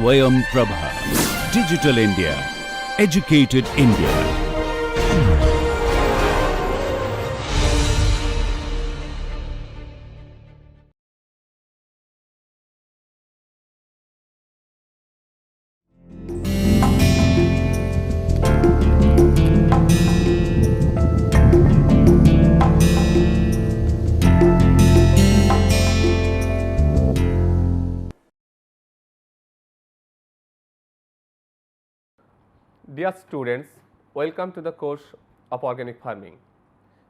Swayam Prabha. Digital India. Educated India. Dear students, welcome to the course of organic farming.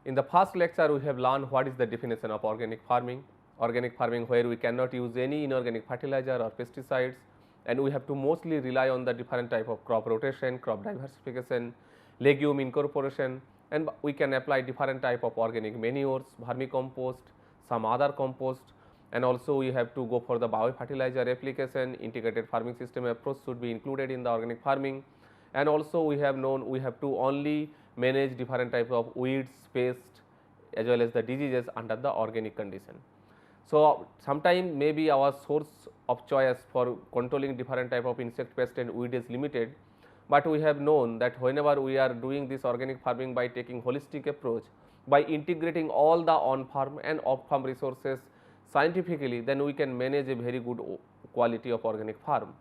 In the first lecture, we have learned what is the definition of organic farming where we cannot use any inorganic fertilizer or pesticides, and we have to mostly rely on the different type of crop rotation, crop diversification, legume incorporation, and we can apply different type of organic manures, vermicompost, some other compost, and also we have to go for the biofertilizer application. Integrated farming system approach should be included in the organic farming. And also we have known we have to only manage different type of weeds, pests as well as the diseases under the organic condition. So, sometime maybe our source of choice for controlling different type of insect, pest and weed is limited, but we have known that whenever we are doing this organic farming by taking holistic approach, by integrating all the on farm and off farm resources scientifically, then we can manage a very good quality of organic farm.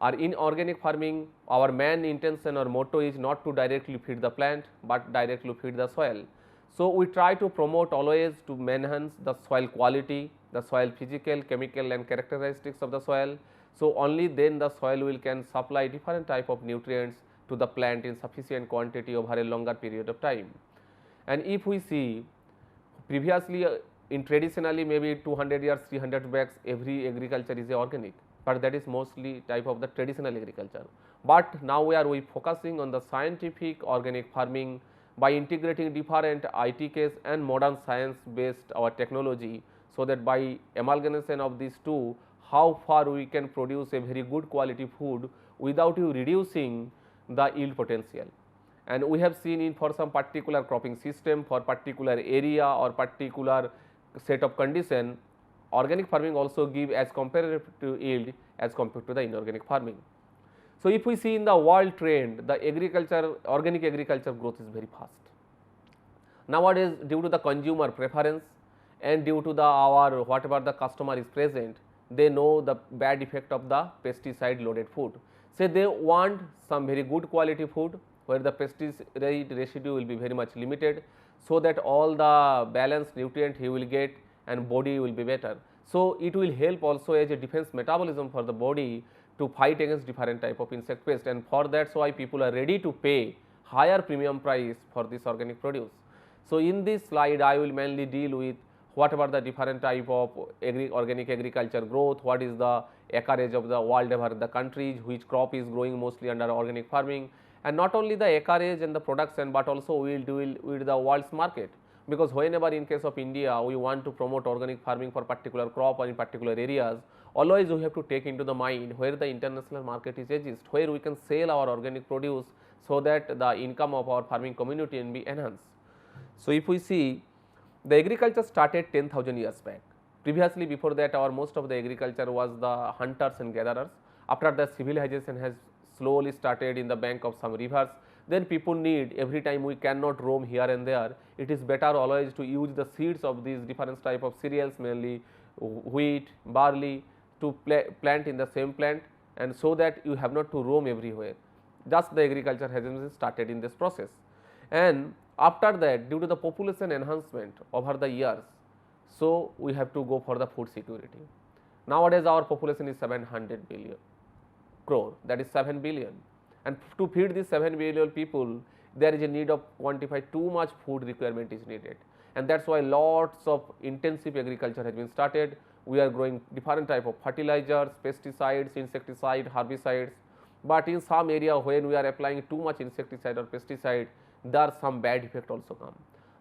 Or in organic farming, our main intention or motto is not to directly feed the plant, but directly feed the soil. So, we try to promote always to enhance the soil quality, the soil physical, chemical and characteristics of the soil. So, only then the soil will can supply different type of nutrients to the plant in sufficient quantity over a longer period of time. And if we see previously in traditionally maybe 200 years, 300 back, every agriculture is organic, but that is mostly type of the traditional agriculture. But now we are focusing on the scientific organic farming by integrating different ITKs and modern science based our technology, so that by amalgamation of these two, how far we can produce a very good quality food without you reducing the yield potential. And we have seen in for some particular cropping system, for particular area or particular set of condition, organic farming also give as comparative to yield as compared to the inorganic farming. So, if we see in the world trend, the organic agriculture growth is very fast. Nowadays, due to the consumer preference and due to the our whatever the customer is present, they know the bad effect of the pesticide loaded food. Say they want some very good quality food where the pesticide residue will be very much limited, so that all the balanced nutrient he will get and body will be better. So, it will help also as a defense metabolism for the body to fight against different type of insect pest, and for that so why people are ready to pay higher premium price for this organic produce. So, in this slide I will mainly deal with whatever the different type of organic agriculture growth, what is the acreage of the world over the countries, which crop is growing mostly under organic farming, and not only the acreage and the production, but also we will deal with the world's market. Because whenever in case of India we want to promote organic farming for particular crop or in particular areas, always we have to take into the mind where the international market is exist, where we can sell our organic produce, so that the income of our farming community can be enhanced. So, if we see, the agriculture started 10,000 years back. Previously, before that, our most of the agriculture was the hunters and gatherers. After the civilization has slowly started in the bank of some rivers, then people need, every time we cannot roam here and there, it is better always to use the seeds of these different type of cereals, mainly wheat, barley, to plant in the same plant, and so that you have not to roam everywhere. Thus the agriculture has been started in this process. And after that, due to the population enhancement over the years, so we have to go for the food security. Nowadays our population is 700 billion crore, that is 7 billion, and to feed these 7 billion people, there is a need of quantify too much food requirement is needed, and that is why lots of intensive agriculture has been started. We are growing different type of fertilizers, pesticides, insecticide, herbicides, but in some area when we are applying too much insecticide or pesticide, there are some bad effect also come.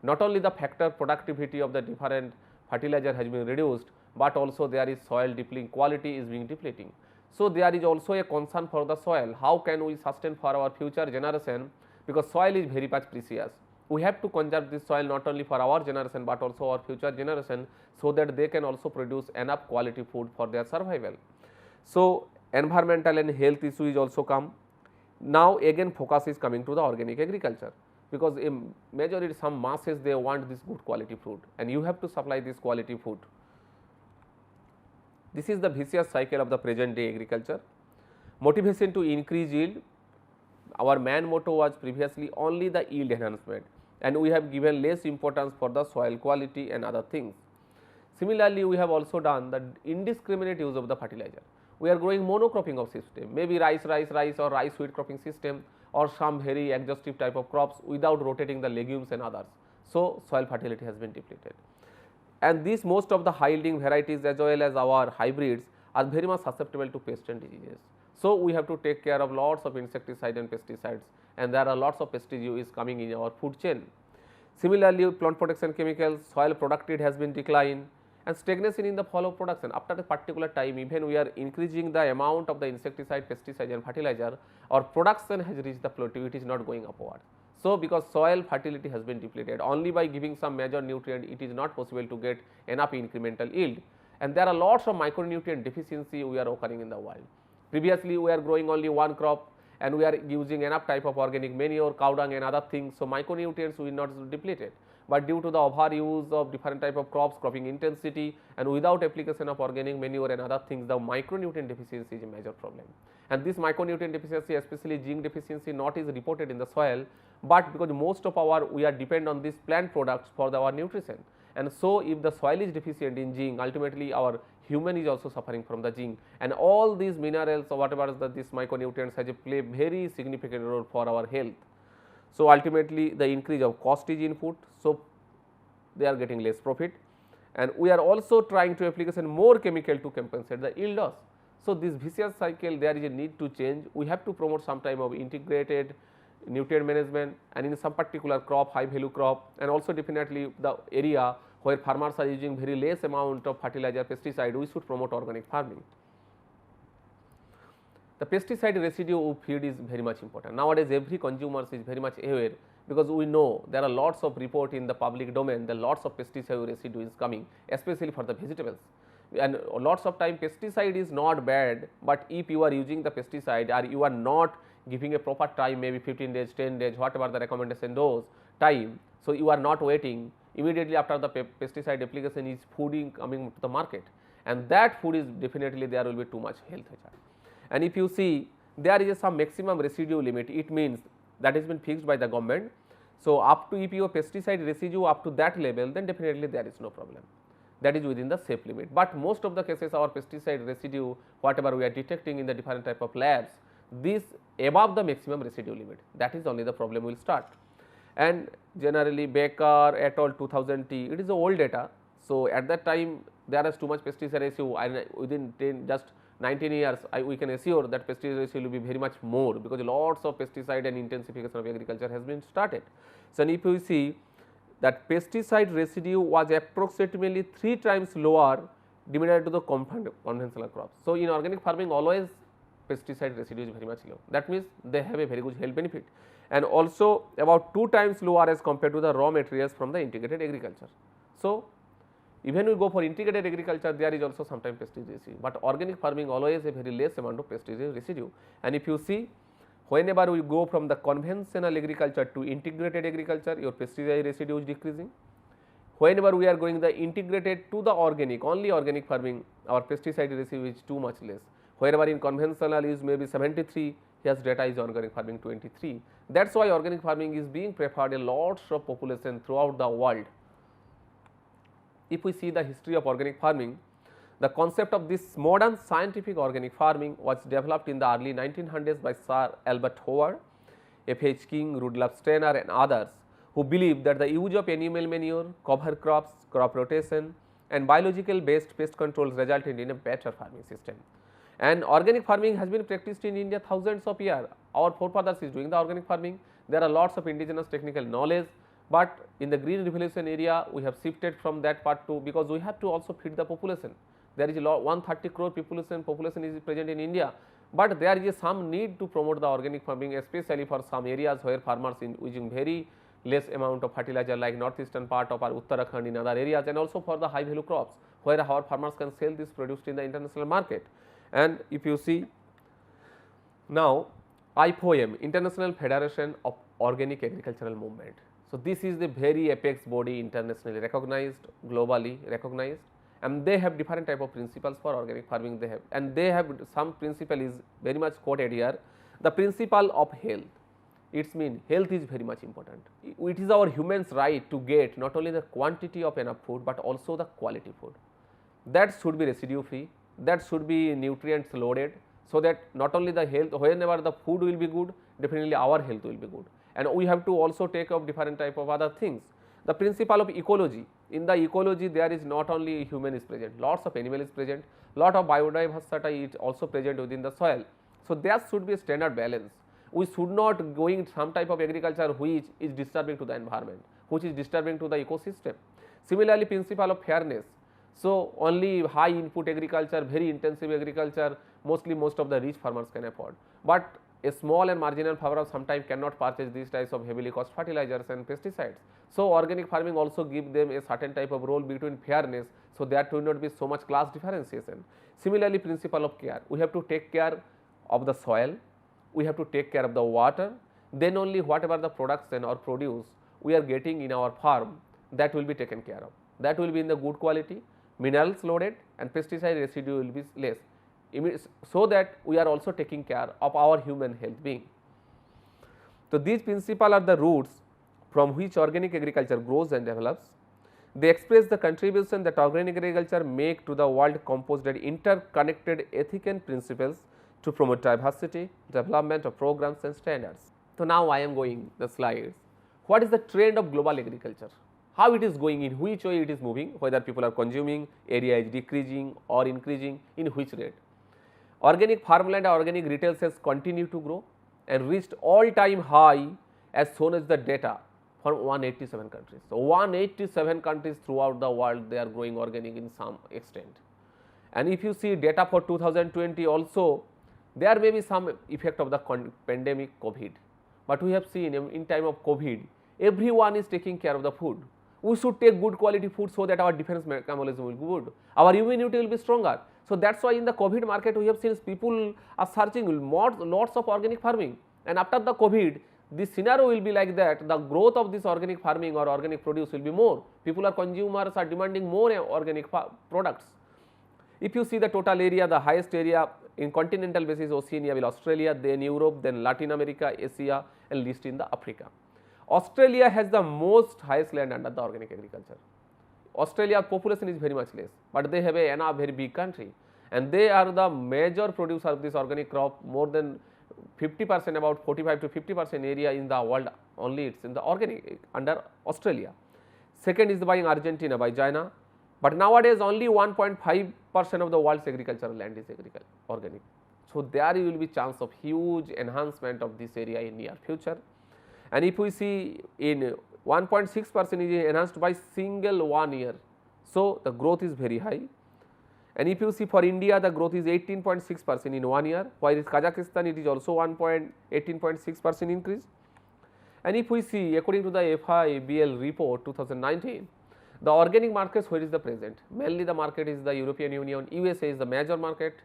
Not only the factor productivity of the different fertilizer has been reduced, but also there is soil depleting, quality is being depleting. So, there is also a concern for the soil, how can we sustain for our future generation, because soil is very much precious. We have to conserve this soil not only for our generation, but also our future generation, so that they can also produce enough quality food for their survival. So, environmental and health issue is also come. Now again focus is coming to the organic agriculture, because in majority some masses they want this good quality food and you have to supply this quality food. This is the vicious cycle of the present day agriculture. Motivation to increase yield. Our main motto was previously only the yield enhancement, and we have given less importance for the soil quality and other things. Similarly, we have also done the indiscriminate use of the fertilizer. We are growing monocropping of system, maybe rice or rice wheat cropping system, or some very exhaustive type of crops without rotating the legumes and others. So, soil fertility has been depleted. And these most of the high yielding varieties as well as our hybrids are very much susceptible to pests and diseases. So, we have to take care of lots of insecticide and pesticides, and there are lots of pesticide coming in our food chain. Similarly, plant protection chemicals, soil productivity has been declined, and stagnation in the follow production. After a particular time, even we are increasing the amount of the insecticide, pesticide and fertilizer, our production has reached the plateau, it is not going upward. So, because soil fertility has been depleted, only by giving some major nutrient it is not possible to get enough incremental yield, and there are lots of micronutrient deficiency we are occurring in the world. Previously, we are growing only one crop and we are using enough type of organic manure, cow dung and other things, so micronutrients will not depleted. But due to the overuse of different type of crops, cropping intensity, and without application of organic manure and other things, the micronutrient deficiency is a major problem. And this micronutrient deficiency, especially zinc deficiency, not is reported in the soil, but because most of our we are depend on these plant products for our nutrition. And so, if the soil is deficient in zinc, ultimately our human is also suffering from the zinc, and all these minerals or whatever that these micronutrients has a play very significant role for our health. So, ultimately the increase of cost is input, so they are getting less profit, and we are also trying to application more chemical to compensate the yield loss. So, this vicious cycle there is a need to change. We have to promote some type of integrated nutrient management, and in some particular crop, high value crop, and also definitely the area where farmers are using very less amount of fertilizer, pesticide, we should promote organic farming. The pesticide residue feed is very much important. Nowadays, every consumer is very much aware, because we know there are lots of report in the public domain, there are lots of pesticide residue is coming, especially for the vegetables. And lots of time pesticide is not bad, but if you are using the pesticide or you are not giving a proper time, maybe 15 days, 10 days, whatever the recommendation those time, so you are not waiting, immediately after the pesticide application is food coming to the market, and that food is definitely there will be too much health hazard. And if you see there is some maximum residue limit, it means that has been fixed by the government. So, up to if your pesticide residue up to that level, then definitely there is no problem, that is within the safe limit. But most of the cases our pesticide residue whatever we are detecting in the different type of labs, this above the maximum residue limit, that is only the problem will start. And generally Baker et al 2000T, it is the old data. So, at that time there is too much pesticide ratio, and within 10 just 19 years we can assure that pesticide ratio will be very much more, because lots of pesticide and intensification of agriculture has been started. So, if you see that pesticide residue was approximately 3 times lower divided to the conventional crops. So, in organic farming always pesticide residue is very much low, that means they have a very good health benefit, and also about 2 times lower as compared to the raw materials from the integrated agriculture. So, even we go for integrated agriculture, there is also sometimes pesticide residue, but organic farming always a very less amount of pesticide residue. And if you see, whenever we go from the conventional agriculture to integrated agriculture, your pesticide residue is decreasing. Whenever we are going the integrated to the organic, only organic farming, our pesticide residue is too much less. Wherever in conventional is maybe 73, here's data is organic farming 23. That is why organic farming is being preferred a lots of population throughout the world. If we see the history of organic farming, the concept of this modern scientific organic farming was developed in the early 1900s by Sir Albert Hoover, F.H. King, Rudolf Steiner and others, who believed that the use of animal manure, cover crops, crop rotation and biological based pest controls resulted in a better farming system. And organic farming has been practiced in India thousands of years. Our forefathers is doing the organic farming. There are lots of indigenous technical knowledge, but in the green revolution area we have shifted from that part to, because we have to also feed the population. There is a 130 crore population is present in India, but there is some need to promote the organic farming, especially for some areas where farmers in using very less amount of fertilizer, like northeastern part of our Uttarakhand, in other areas, and also for the high value crops where our farmers can sell this produce in the international market. And if you see Now, IFOM, International Federation of Organic Agricultural Movement. So, this is the very apex body, internationally recognized, globally recognized, and they have different type of principles for organic farming they have, and they have some principle is very much quoted here, the principle of health. It means health is very much important. It is our humans' right to get not only the quantity of enough food, but also the quality food. That should be residue free, that should be nutrients loaded, so that not only the health, whenever the food will be good, definitely our health will be good, and we have to also take up different type of other things. The principle of ecology, in the ecology there is not only human is present, lots of animal is present, lot of biodiversity is also present within the soil. So, there should be a standard balance. We should not going some type of agriculture which is disturbing to the environment, which is disturbing to the ecosystem. Similarly, principle of fairness. So, only high input agriculture, very intensive agriculture, mostly most of the rich farmers can afford, but a small and marginal farmer sometimes cannot purchase these types of heavily cost fertilizers and pesticides. So, organic farming also give them a certain type of role between fairness, so there will not be so much class differentiation. Similarly, principle of care, we have to take care of the soil, we have to take care of the water, then only whatever the production or produce we are getting in our farm, that will be taken care of, that will be in the good quality, minerals loaded, and pesticide residue will be less, so that we are also taking care of our human health being. So, these principles are the roots from which organic agriculture grows and develops. They express the contribution that organic agriculture make to the world, composed of interconnected ethical principles to promote diversity, development of programs and standards. So, now I am going the slides. What is the trend of global agriculture? How it is going, in which way it is moving, whether people are consuming, area is decreasing or increasing, in which rate. Organic farmland and organic retail sales continue to grow and reached all time high as shown as the data from 187 countries. So, 187 countries throughout the world, they are growing organic in some extent. And if you see data for 2020 also, there may be some effect of the pandemic COVID, but we have seen in time of COVID, everyone is taking care of the food. We should take good quality food so that our defense mechanism will be good, our immunity will be stronger. So, that is why in the COVID market we have seen people are searching lots of organic farming, and after the COVID this scenario will be like that, the growth of this organic farming or organic produce will be more, people are consumers are demanding more organic products. If you see the total area, the highest area in continental basis Oceania will Australia, then Europe, then Latin America, Asia, and least in the Africa. Australia has the most highest land under the organic agriculture. Australia population is very much less, but they have a very big country, and they are the major producer of this organic crop, more than 50%, about 45 to 50% area in the world only it is in the organic under Australia. Second is by Argentina, by China, but nowadays only 1.5% of the world's agricultural land is organic. So, there will be chance of huge enhancement of this area in near future. And if we see in 1.6% is enhanced by single 1 year. So, the growth is very high. And if you see for India, the growth is 18.6% in 1 year, while in Kazakhstan it is also 18.6% increase. And if we see according to the FIBL report 2019, the organic markets where is the present, mainly the market is the European Union, USA is the major market,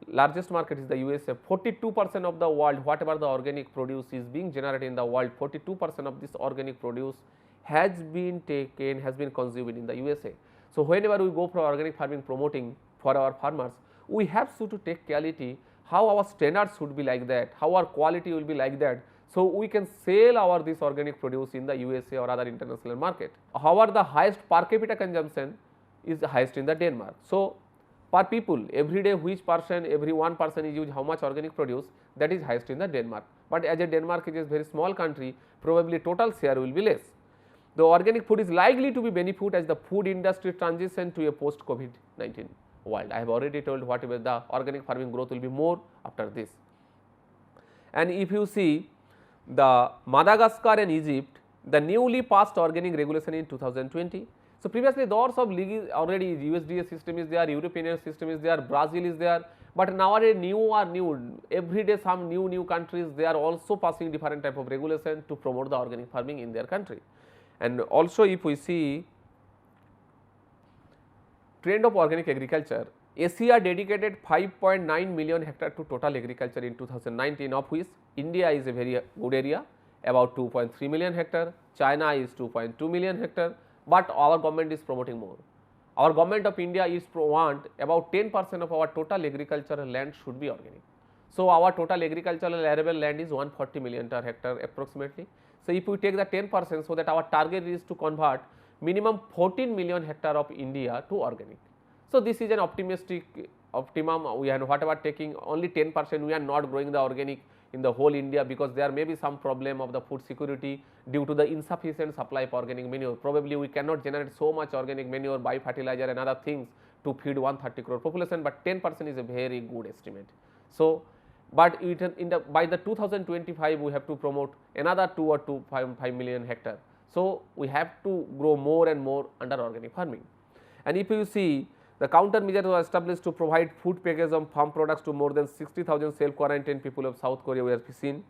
largest market is the USA. 42% of the world, whatever the organic produce is being generated in the world, 42% of this organic produce has been taken, has been consumed in the USA. So, whenever we go for organic farming promoting for our farmers, we have to take quality, how our standards should be like that, how our quality will be like that. So, we can sell our this organic produce in the USA or other international market. However, the highest per capita consumption is the highest in the Denmark. So, per people every day which person, every one person is use how much organic produce, that is highest in the Denmark. But as a Denmark is a very small country, probably total share will be less. The organic food is likely to be benefit as the food industry transition to a post COVID-19 world. I have already told whatever the organic farming growth will be more after this. And if you see the Madagascar and Egypt, the newly passed organic regulation in 2020. So, previously lots of already USDA system is there, European Union system is there, Brazil is there, but nowadays every day some new countries, they are also passing different type of regulation to promote the organic farming in their country. And also if we see trend of organic agriculture, Asia dedicated 5.9 million hectare to total agriculture in 2019, of which India is a very good area, about 2.3 million hectare, China is 2.2 million hectare, but our government is promoting more. Our government of India is want about 10% of our total agricultural land should be organic. So, our total agricultural arable land is 140 million hectare approximately. So, if we take the 10%, so that our target is to convert minimum 14 million hectare of India to organic. So, this is an optimistic optimum. We are whatever taking only 10%, we are not growing the organic in the whole India, because there may be some problem of the food security due to the insufficient supply of organic manure. Probably we cannot generate so much organic manure, biofertilizer and other things to feed 130 crore population, but 10% is a very good estimate. So, but by the 2025 we have to promote another 2 or 2.5 million hectare. So, we have to grow more and more under organic farming. And if you see, the countermeasures were established to provide food package of farm products to more than 60,000 self-quarantined people of South Korea we have seen.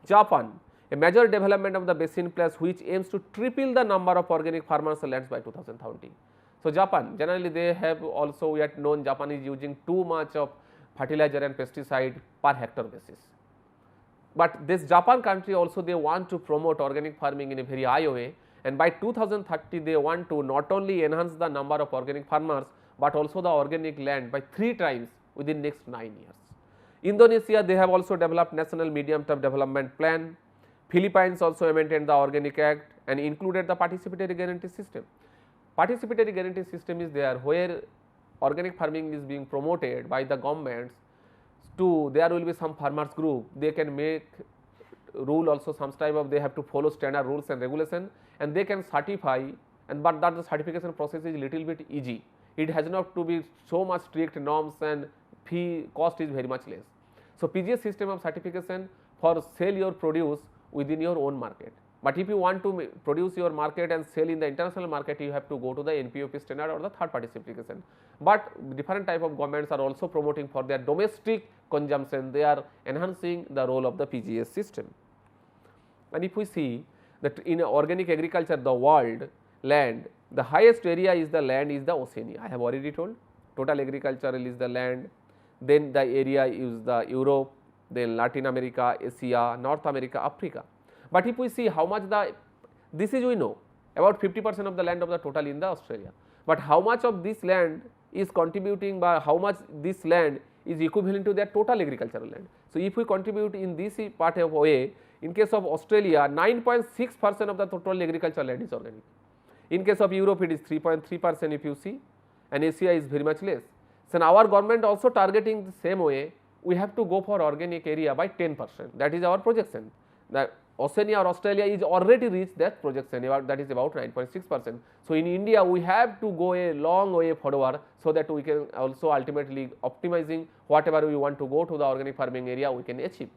Japan, a major development of the basin plus which aims to triple the number of organic farmers lands by 2030. So, Japan generally they have also, we have known Japan is using too much of fertilizer and pesticide per hectare basis. But this Japan country also they want to promote organic farming in a very high way, and by 2030 they want to not only enhance the number of organic farmers, but also the organic land by 3 times within next 9 years. Indonesia, they have also developed national medium term development plan. Philippines also amended the Organic Act and included the participatory guarantee system. Participatory guarantee system is there where organic farming is being promoted by the governments to, there will be some farmers group, they can make rule also some type of, they have to follow standard rules and regulation, and they can certify, and but that the certification process is little bit easy. It has not to be so much strict norms, and fee cost is very much less. So, PGS system of certification for sell your produce within your own market, but if you want to produce your market and sell in the international market, you have to go to the NPOP standard or the third party certification. But different type of governments are also promoting for their domestic consumption, they are enhancing the role of the PGS system. And if we see that in organic agriculture, the world land, the highest area is the land is the Oceania. I have already told, total agricultural is the land, then the area is the Europe, then Latin America, Asia, North America, Africa. But if we see how much this is we know about 50% of the land of the total in the Australia, but how much of this land is contributing, by how much this land is equivalent to their total agricultural land. So, if we contribute in this part of way, in case of Australia 9.6% of the total agricultural land is organic. In case of Europe it is 3.3% if you see, and Asia is very much less. So, now our government also targeting the same way, we have to go for organic area by 10%, that is our projection. That Oceania or Australia is already reached that projection, that is about 9.6%. So, in India we have to go a long way forward, so that we can also ultimately optimizing whatever we want to go to the organic farming area we can achieve.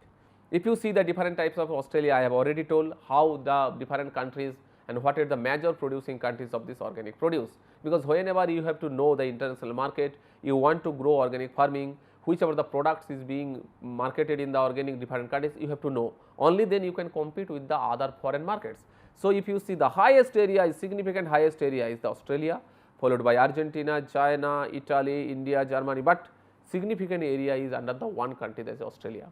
If you see the different types of Australia, I have already told how the different countries and what are the major producing countries of this organic produce, because whenever you have to know the international market, you want to grow organic farming, whichever the products is being marketed in the organic different countries, you have to know, only then you can compete with the other foreign markets. So, if you see the highest area is significant highest area is the Australia, followed by Argentina, China, Italy, India, Germany, but significant area is under the one country, that is Australia.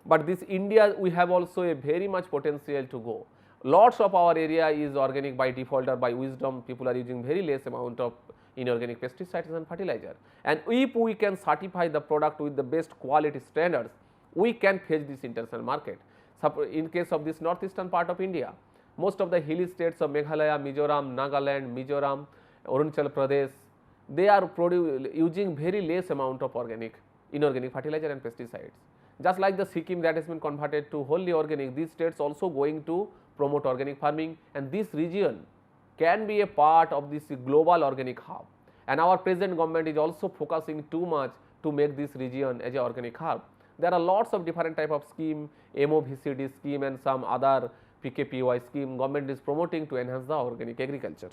But this India, we have also a very much potential to go. Lots of our area is organic by default or by wisdom, people are using very less amount of inorganic pesticides and fertilizer, and if we can certify the product with the best quality standards, we can face this international market. In case of this northeastern part of India, most of the hilly states of Meghalaya, Mizoram, Nagaland, Mizoram, Arunachal Pradesh, they are using very less amount of inorganic fertilizer and pesticides. Just like the Sikkim that has been converted to wholly organic, these states also going to promote organic farming, and this region can be a part of this global organic hub, and our present government is also focusing too much to make this region as an organic hub. There are lots of different type of scheme, MOVCD scheme and some other PKPY scheme government is promoting to enhance the organic agriculture.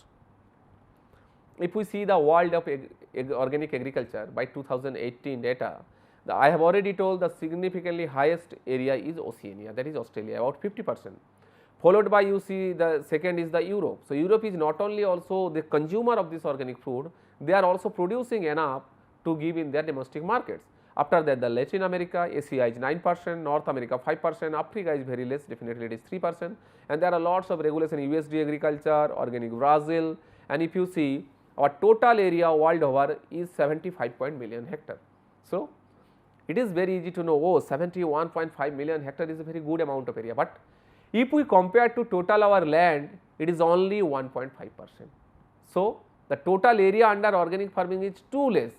If we see the world of organic agriculture by 2018 data, I have already told the significantly highest area is Oceania, that is Australia, about 50%. Followed by you see the second is the Europe. So, Europe is not only also the consumer of this organic food, they are also producing enough to give in their domestic markets. After that, the Latin America, Asia is 9%, North America 5%, Africa is very less, definitely it is 3%, and there are lots of regulation, USD agriculture, organic Brazil, and if you see our total area world over is 75 million hectare. So, it is very easy to know, oh, 71.5 million hectare is a very good amount of area, but if we compare to total our land, it is only 1.5%. So, the total area under organic farming is too less,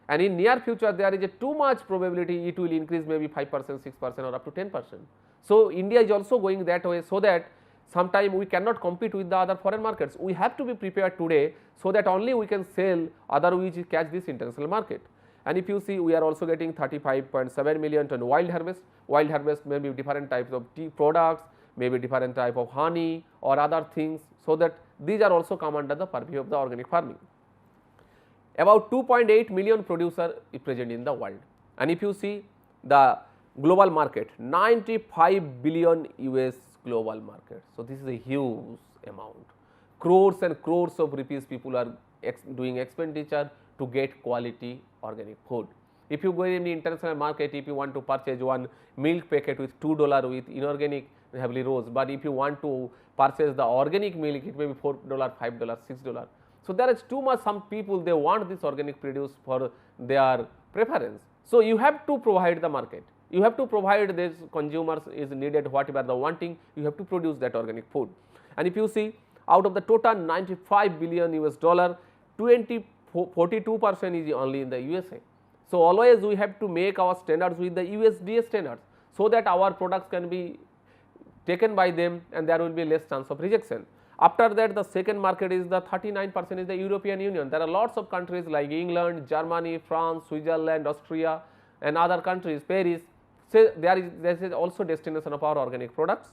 and in near future there is a too much probability it will increase maybe 5%, 6% or up to 10%. So, India is also going that way, so that sometime we cannot compete with the other foreign markets. We have to be prepared today, so that only we can sell, otherwise we catch this international market. And if you see, we are also getting 35.7 million ton wild harvest. Wild harvest may be different types of tea products, maybe different type of honey or other things, so that these are also come under the purview of the organic farming. About 2.8 million producers is present in the world, and if you see the global market, 95 billion US global market. So, this is a huge amount, crores and crores of rupees people are doing expenditure to get quality organic food. If you go in the international market, if you want to purchase one milk packet with $2 with inorganic heavily rose, but if you want to purchase the organic milk, it may be $4, $5, $6. So, there is too much, some people they want this organic produce for their preference. So, you have to provide the market, you have to provide this consumers is needed whatever the wanting, you have to produce that organic food. And if you see, out of the total 95 billion US dollar, 42% is only in the USA. So, always we have to make our standards with the USDA standards, so that our products can be taken by them and there will be less chance of rejection. After that, the second market is the 39% is the European Union. There are lots of countries like England, Germany, France, Switzerland, Austria and other countries, Paris. So, there is also destination of our organic products,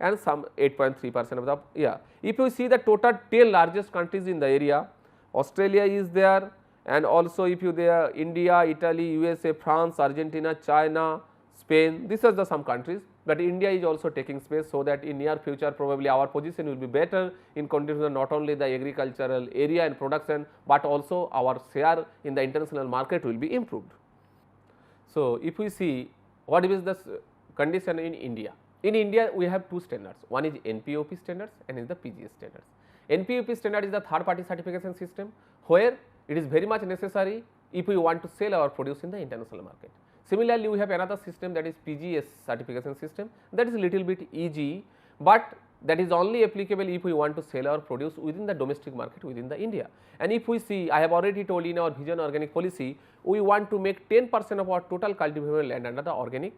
and some 8.3% of the, yeah. If you see the total 10 largest countries in the area, Australia is there, and also if you there India, Italy, USA, France, Argentina, China, Spain, these are the some countries, but India is also taking space, so that in near future probably our position will be better in continuing not only the agricultural area and production, but also our share in the international market will be improved. So, if we see what is the condition in India. In India, we have two standards, one is NPOP standards and is the PGS standards. NPOP standard is the third party certification system, where it is very much necessary if we want to sell our produce in the international market. Similarly, we have another system, that is PGS certification system, that is a little bit easy, but that is only applicable if we want to sell our produce within the domestic market within the India. And if we see, I have already told in our vision organic policy, we want to make 10% of our total cultivable land under the organic.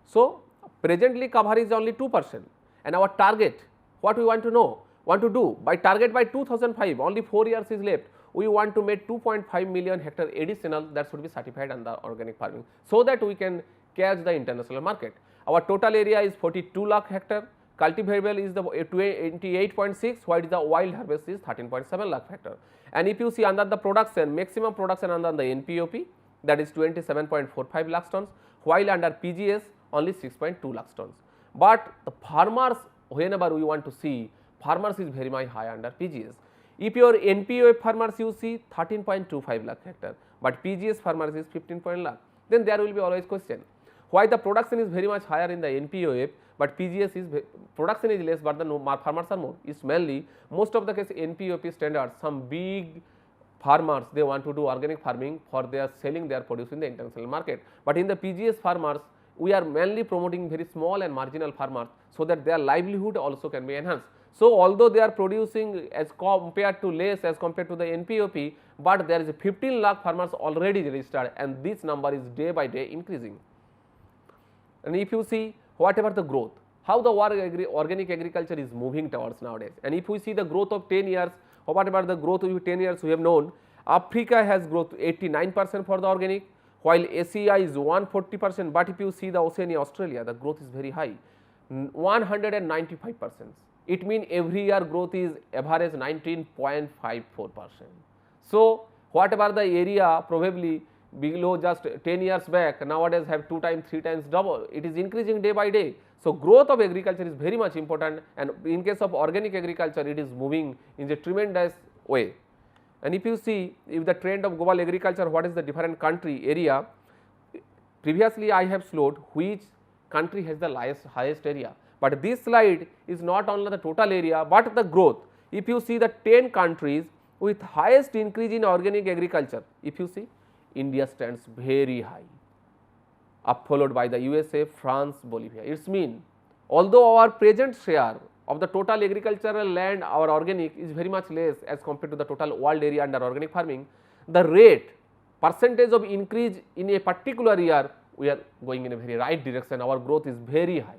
So, presently cover is only 2%, and our target, what we want to know, want to do by target by 2005, only 4 years is left, we want to make 2.5 million hectare additional that should be certified under organic farming, so that we can catch the international market. Our total area is 42 lakh hectare, cultivable is the 28.6, while the wild harvest is 13.7 lakh hectare. And if you see under the production, maximum production under the NPOP, that is 27.45 lakh tons, while under PGS only 6.2 lakh tons. But the farmers, whenever we want to see, farmers is very much high under PGS. If your NPOP farmers you see 13.25 lakh hectare, but PGS farmers is 15 lakh, then there will be always question, why the production is very much higher in the NPOP, but PGS is production is less, but the farmers are more. It's mainly most of the case NPOP standards, some big farmers they want to do organic farming for their selling their produce in the international market, but in the PGS farmers we are mainly promoting very small and marginal farmers, so that their livelihood also can be enhanced. So, although they are producing as compared to less as compared to the NPOP, but there is a 15 lakh farmers already registered, and this number is day by day increasing. And if you see whatever the growth, how the organic agriculture is moving towards nowadays, and if we see the growth of 10 years, or whatever the growth of 10 years we have known, Africa has growth 89% for the organic, while Asia is 140%, but if you see the Oceania, Australia, the growth is very high, 195%. It means every year growth is average 19.54%. So, whatever the area probably below just 10 years back, nowadays have 2 times, 3 times double, it is increasing day by day. So, growth of agriculture is very much important, and in case of organic agriculture, it is moving in a tremendous way. And if you see, if the trend of global agriculture, what is the different country area, previously I have showed which country has the highest area, but this slide is not only the total area, but the growth. If you see the 10 countries with highest increase in organic agriculture, if you see, India stands very high, up followed by the USA, France, Bolivia. It means although our present share of the total agricultural land, our organic is very much less as compared to the total world area under organic farming, the rate percentage of increase in a particular year, we are going in a very right direction, our growth is very high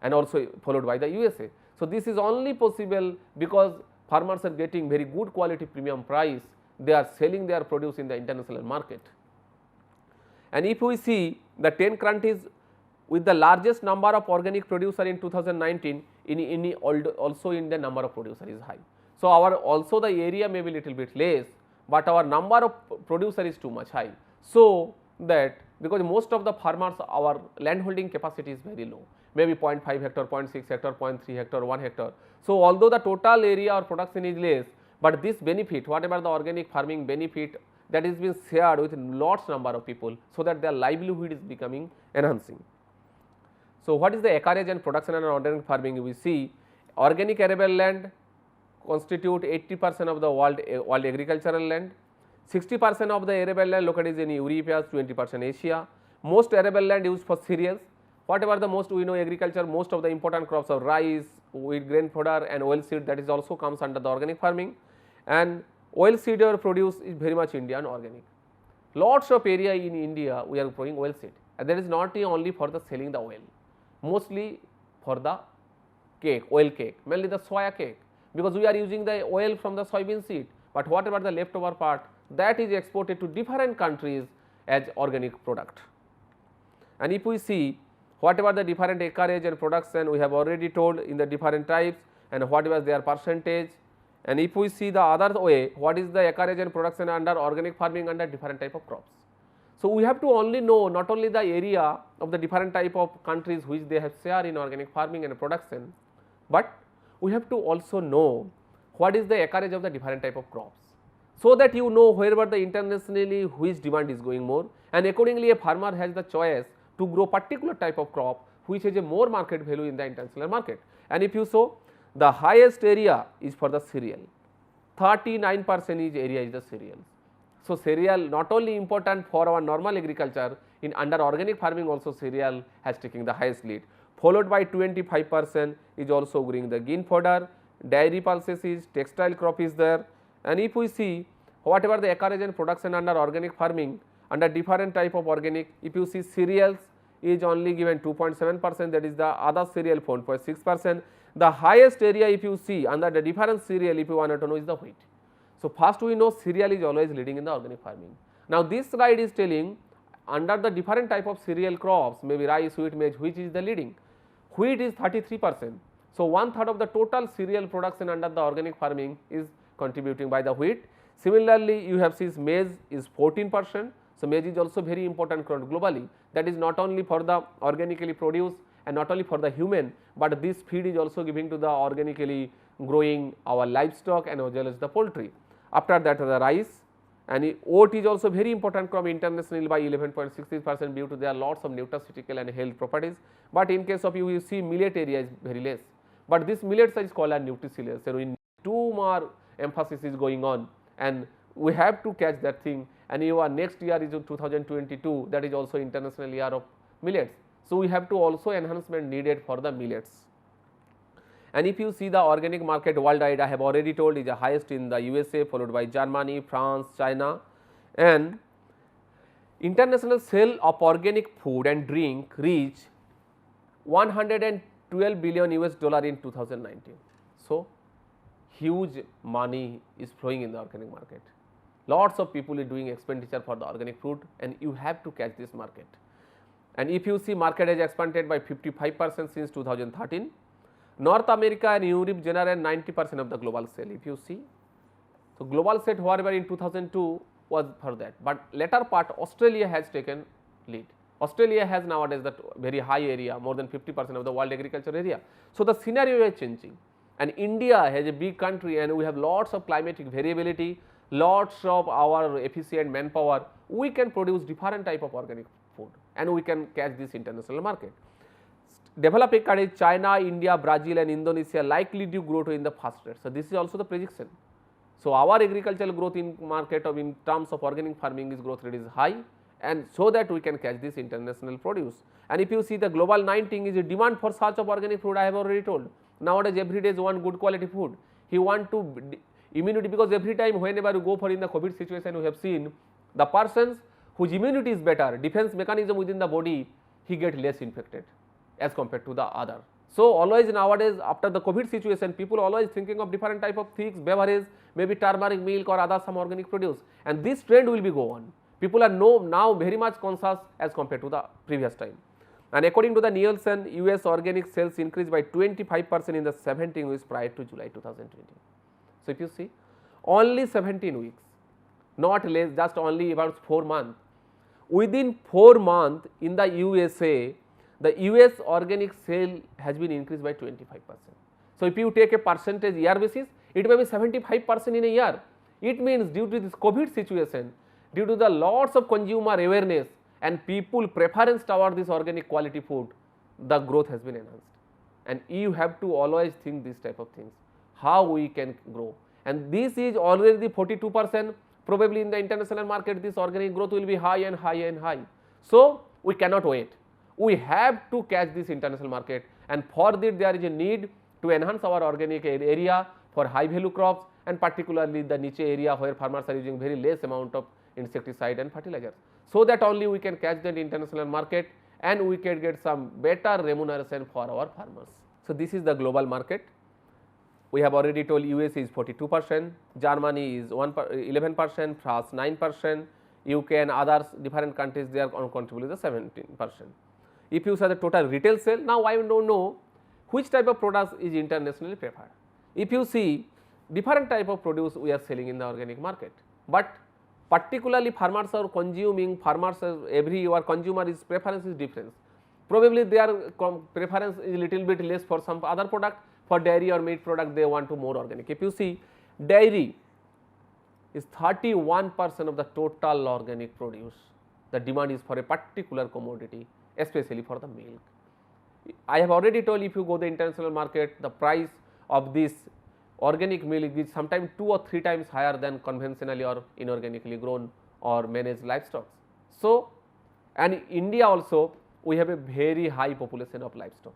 and also followed by the USA. So, this is only possible because farmers are getting very good quality premium price, they are selling their produce in the international market. And if we see the 10 countries with the largest number of organic producer in 2019, in also in the number of producer is high. So, our also the area may be little bit less, but our number of producer is too much high. So, that because most of the farmers, our land holding capacity is very low, maybe 0.5 hectare, 0.6 hectare, 0.3 hectare, 1 hectare. So, although the total area or production is less, but this benefit, whatever the organic farming benefit, that is being shared with lots number of people, so that their livelihood is becoming enhancing. So, what is the acreage and production under organic farming? We see organic arable land constitute 80% of the world agricultural land, 60% of the arable land located in Europe, 20% Asia. Most arable land used for cereals. Whatever the most we know agriculture, most of the important crops of rice, wheat, grain fodder and oil seed, that is also comes under the organic farming, and oil seed or produce is very much Indian organic. Lots of area in India we are growing oil seed, and that is not only for the selling the oil, mostly for the cake, oil cake, mainly the soya cake, because we are using the oil from the soybean seed, but whatever the leftover part, that is exported to different countries as organic product. And if we see whatever the different acreage and production, we have already told in the different types and what was their percentage. And if we see the other way, what is the acreage and production under organic farming under different type of crops. So, we have to only know not only the area of the different type of countries which they have share in organic farming and production, but we have to also know what is the acreage of the different type of crops, so that you know wherever the internationally which demand is going more, and accordingly a farmer has the choice to grow particular type of crop which has a more market value in the international market. And if you saw, the highest area is for the cereal, 39% area is the cereals. So, cereal not only important for our normal agriculture, in under organic farming also cereal has taken the highest lead, followed by 25% is also growing the grain fodder, dairy pulses is, textile crop is there. And if we see whatever the acreage and production under organic farming under different type of organic, if you see cereals is only given 2.7%, that is the other cereal 4.6%. The highest area if you see under the different cereal, if you want to know, is the wheat. So, first we know cereal is always leading in the organic farming. Now, this slide is telling under the different type of cereal crops, maybe rice, wheat, maize, which is the leading. Wheat is 33%. So, 1/3 of the total cereal production under the organic farming is contributing by the wheat. Similarly, you have seen maize is 14%. So, maize is also very important crop globally, that is not only for the organically produced and not only for the human, but this feed is also giving to the organically growing our livestock and as well as the poultry. After that, the rice and oat is also very important crop internationally by 11.66% due to their lots of nutraceutical and health properties, but in case of you see millet area is very less, but this millets is called as nutricilious. So, in two more emphasis is going on, and we have to catch that thing, and your next year is 2022, that is also international year of millets. So, we have to also enhancement needed for the millets. And if you see the organic market worldwide, I have already told is the highest in the USA, followed by Germany, France, China, and international sale of organic food and drink reached 112 billion US dollar in 2019. So, huge money is flowing in the organic market. Lots of people are doing expenditure for the organic food, and you have to catch this market. And if you see, market has expanded by 55% since 2013. North America and Europe generate 90% of the global sale. If you see, so global set whatever in 2002 was for that, but later part Australia has taken lead. Australia has nowadays that very high area, more than 50% of the world agriculture area. So, the scenario is changing, and India has a big country, and we have lots of climatic variability. lots of our efficient manpower, we can produce different type of organic food and we can catch this international market. Developing countries China, India, Brazil and Indonesia likely to grow to in the fast rate. So, this is also the prediction. So, our agricultural growth in market of in terms of organic farming is growth rate is high, and so that we can catch this international produce. And if you see the global 19 is a demand for such of organic food, I have already told. Nowadays every day is one good quality food. He want to immunity, because every time whenever you go for in the COVID situation, we have seen the persons whose immunity is better, defense mechanism within the body, he get less infected as compared to the other. So, always nowadays after the COVID situation, people always thinking of different type of things, beverage, maybe turmeric milk or other some organic produce, and this trend will be go on. People are now very much conscious as compared to the previous time. And according to the Nielsen, US organic sales increased by 25% in the 17 weeks prior to July 2020. So, if you see only 17 weeks, not less, just only about 4 months. Within 4 months in the USA, the US organic sale has been increased by 25%. So, if you take a percentage year basis, it may be 75% in a year. It means due to this COVID situation, due to the lots of consumer awareness and people preference toward this organic quality food, the growth has been enhanced. And you have to always think this type of things, how we can grow. And this is already 42%, probably in the international market this organic growth will be high and high and high. So, we cannot wait. We have to catch this international market, and for that there is a need to enhance our organic area for high value crops, and particularly the niche area where farmers are using very less amount of insecticide and fertilizers. So that only we can catch that international market and we can get some better remuneration for our farmers. So, this is the global market. We have already told US is 42%, Germany is 11%, France 9%, UK and others different countries they are contributing the 17%. If you say the total retail sale, now I don't know which type of products is internationally preferred. If you see different type of produce we are selling in the organic market, but particularly farmers are consuming, every your consumer is preference is different. Probably their preference is little bit less for some other product, for dairy or meat product they want to more organic. If you see dairy is 31% of the total organic produce, the demand is for a particular commodity, especially for the milk. I have already told, if you go the international market, the price of this organic milk is sometimes 2 or 3 times higher than conventionally or inorganically grown or managed livestock. So, and in India also we have a very high population of livestock.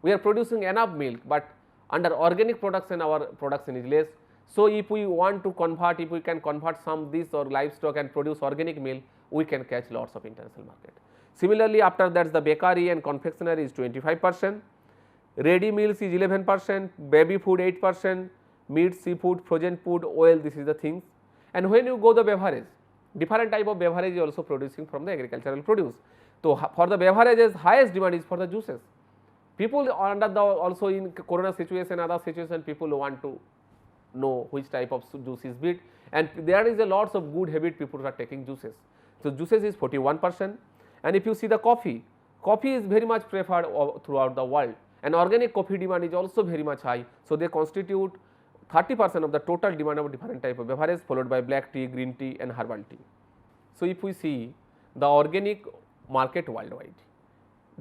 We are producing enough milk, but under organic production our production is less. So, if we want to convert, if we can convert some this or livestock and produce organic milk, we can catch lots of international market. Similarly, after that the bakery and confectionery is 25%, ready meals is 11%, baby food 8%, meat, seafood, frozen food, oil, this is the things. And when you go the beverage, different type of beverage is also producing from the agricultural produce. So, for the beverages highest demand is for the juices. People under the also in corona situation, other situation, people want to know which type of juice is bit, and there is a lots of good habit people are taking juices. So, juices is 41%, and if you see the coffee, coffee is very much preferred throughout the world, and organic coffee demand is also very much high. So, they constitute 30% of the total demand of different type of beverage, followed by black tea, green tea and herbal tea. So, if we see the organic market worldwide,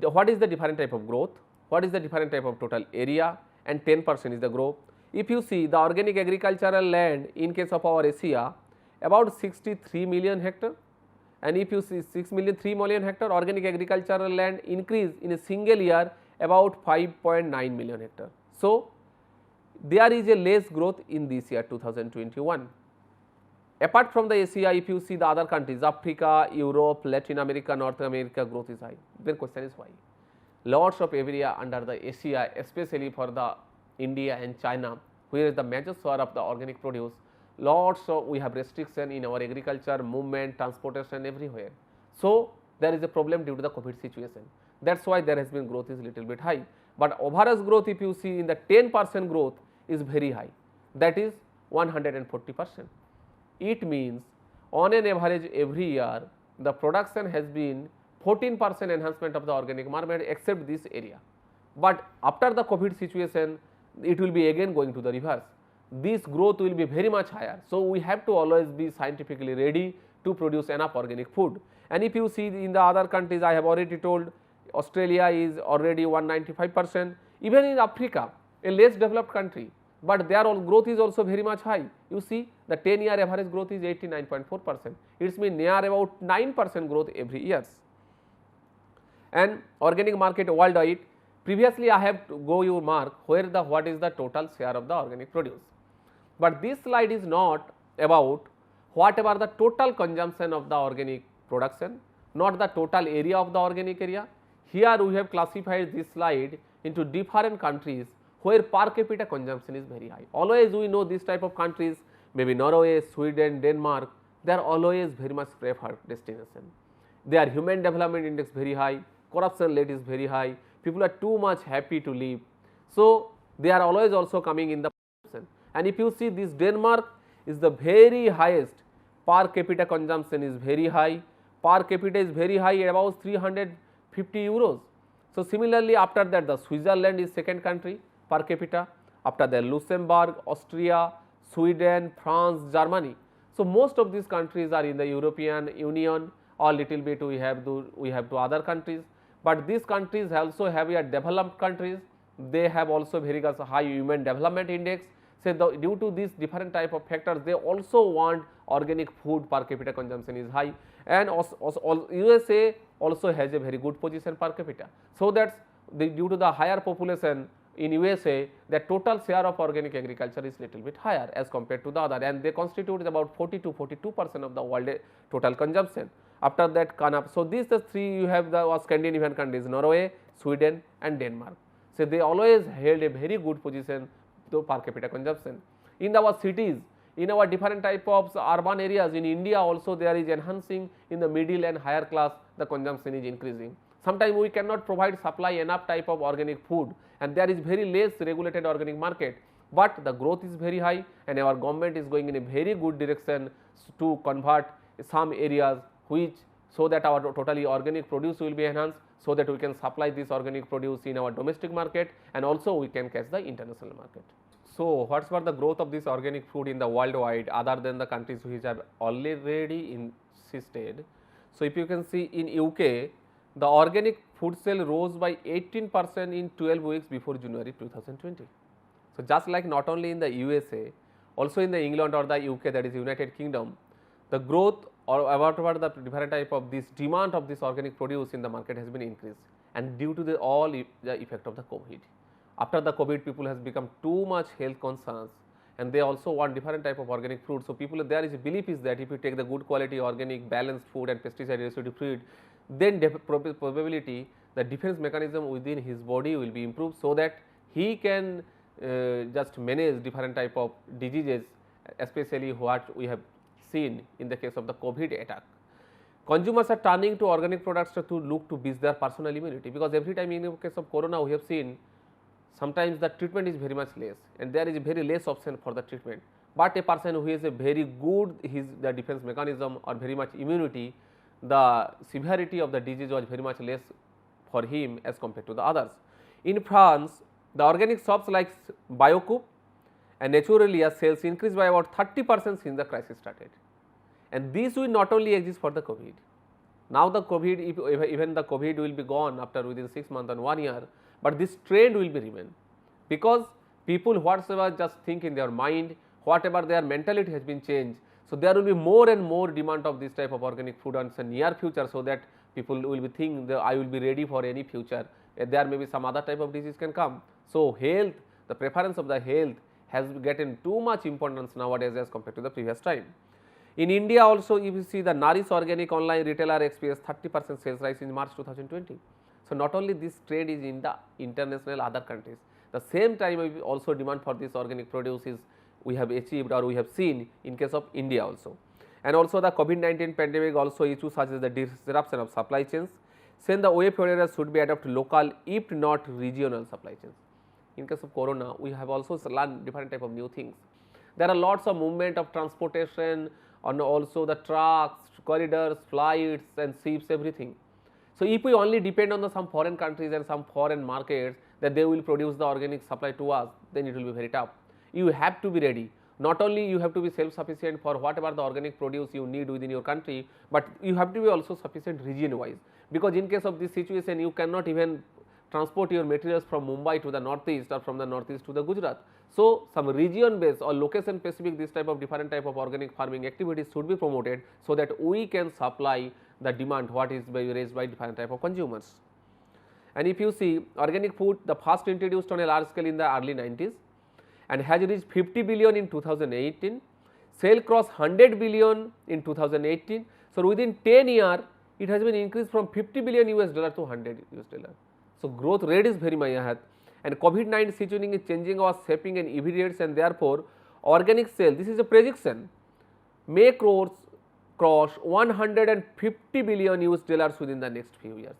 what is the different type of growth, what is the different type of total area, and 10% is the growth. If you see the organic agricultural land in case of our Asia, about 63 million hectare, and if you see 3 million hectare, organic agricultural land increase in a single year about 5.9 million hectare. So, there is a less growth in this year 2021. Apart from the Asia, if you see the other countries, Africa, Europe, Latin America, North America, growth is high. Then question is why? Lots of area under the Asia, especially for the India and China, where is the major share of the organic produce, lots of we have restriction in our agriculture, movement, transportation everywhere. So, there is a problem due to the COVID situation. That is why there has been growth is little bit high, but overall growth if you see in the 10% growth is very high, that is 140%. It means on an average every year the production has been 14% enhancement of the organic market except this area, but after the COVID situation it will be again going to the reverse. this growth will be very much higher. So, we have to always be scientifically ready to produce enough organic food. And if you see in the other countries, I have already told Australia is already 195%, even in Africa, a less developed country, but their growth is also very much high. You see the 10-year average growth is 89.4%, it means near about 9% growth every year. And organic market worldwide, previously I have to go you mark where the what is the total share of the organic produce. But this slide is not about whatever the total consumption of the organic production, not the total area of the organic area. Here we have classified this slide into different countries where per capita consumption is very high. Always we know this type of countries, maybe Norway, Sweden, Denmark, they are always very much preferred destination. Their human development index very high, corruption rate is very high, people are too much happy to live. So, they are always also coming in the consumption. And if you see this Denmark is the very highest, per capita consumption is very high, per capita is very high, about 350 euros. So, similarly after that the Switzerland is second country per capita, after that Luxembourg, Austria, Sweden, France, Germany. So, most of these countries are in the European Union or little bit we have to other countries, but these countries also have a developed countries, they have also very high human development index. So, due to these different type of factors, they also want organic food per capita consumption is high, and USA also has a very good position per capita. So, that due to the higher population in USA, the total share of organic agriculture is little bit higher as compared to the other, and they constitute about 40 to 42% of the world total consumption. After that Canada, so these the three you have the Scandinavian countries, Norway, Sweden and Denmark. So, they always held a very good position to per capita consumption. In our cities, in our different type of urban areas in India also there is enhancing in the middle and higher class, the consumption is increasing. Sometimes we cannot provide supply enough type of organic food and there is very less regulated organic market, but the growth is very high and our government is going in a very good direction to convert some areas which, so that our totally organic produce will be enhanced, so that we can supply this organic produce in our domestic market and also we can catch the international market. So, what were the growth of this organic food in the worldwide other than the countries which have already insisted. So, if you can see in UK, the organic food sale rose by 18% in 12 weeks before January 2020. So, just like not only in the USA, also in the England or the UK, that is United Kingdom, the growth or whatever the different type of this demand of this organic produce in the market has been increased, and due to the all the effect of the COVID. After the COVID, people has become too much health concerns and they also want different type of organic food. So, people there is a belief is that if you take the good quality organic balanced food and pesticide residue food, then probability the defense mechanism within his body will be improved, so that he can just manage different type of diseases, especially what we have seen in the case of the COVID attack. Consumers are turning to organic products to look to boost their personal immunity, because every time in the case of corona we have seen sometimes the treatment is very much less and there is very less option for the treatment, but a person who has a very good the defense mechanism or very much immunity, the severity of the disease was very much less for him as compared to the others. In France, the organic shops like Biocoup and Naturalia sales increased by about 30% since the crisis started, and this will not only exist for the COVID. Now, the COVID, even the COVID will be gone after within 6 months and 1 year, but this trend will be remain, because people whatsoever just think in their mind, whatever their mentality has been changed. So, there will be more and more demand of this type of organic food in the near future, so that people will be think that I will be ready for any future, there may be some other type of disease can come. So, health, the preference of the health has gotten too much importance nowadays as compared to the previous time. In India also, if you see the Nourish Organic online retailer experienced 30% sales rise in March 2020. So, not only this trend is in the international other countries, the same time also demand for this organic produce is we have achieved or we have seen in case of India also. And also the COVID-19 pandemic also issues such as the disruption of supply chains, saying the way forward should be adapted local if not regional supply chains. In case of corona, we have also learned different type of new things. There are lots of movement of transportation and also the trucks, corridors, flights and ships, everything. So, if we only depend on some foreign countries and some foreign markets that they will produce the organic supply to us, then it will be very tough. you have to be ready. Not only you have to be self-sufficient for whatever the organic produce you need within your country, but you have to be also sufficient region wise, because in case of this situation you cannot even transport your materials from Mumbai to the northeast or from the northeast to the Gujarat. So, some region based or location specific this type of different type of organic farming activities should be promoted, so that we can supply the demand what is raised by different type of consumers. And if you see, organic food the first introduced on a large scale in the early 90s and has reached 50 billion in 2018, sale crossed 100 billion in 2018. So, within 10 years it has been increased from 50 billion US dollar to 100 US dollar. So, growth rate is very much ahead, and COVID-19 situation is changing our shaping and EV rates, and therefore, organic sale, this is a prediction, may cross 150 billion US dollars within the next few years.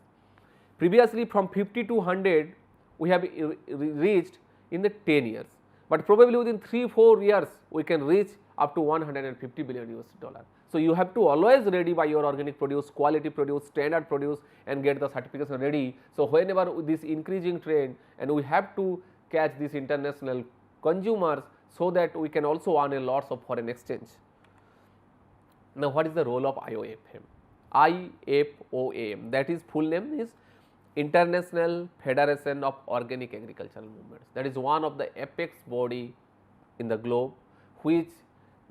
Previously from 50 to 100 we have reached in the 10 years, but probably within 3-4 years we can reach up to 150 billion US dollar. So, you have to always ready by your organic produce, quality produce, standard produce, and get the certification ready. So, whenever this increasing trend, and we have to catch these international consumers, so that we can also earn a lots of foreign exchange. Now, what is the role of IOFM? IFOAM, that is full name is International Federation of Organic Agricultural Movements. That is one of the apex body in the globe, which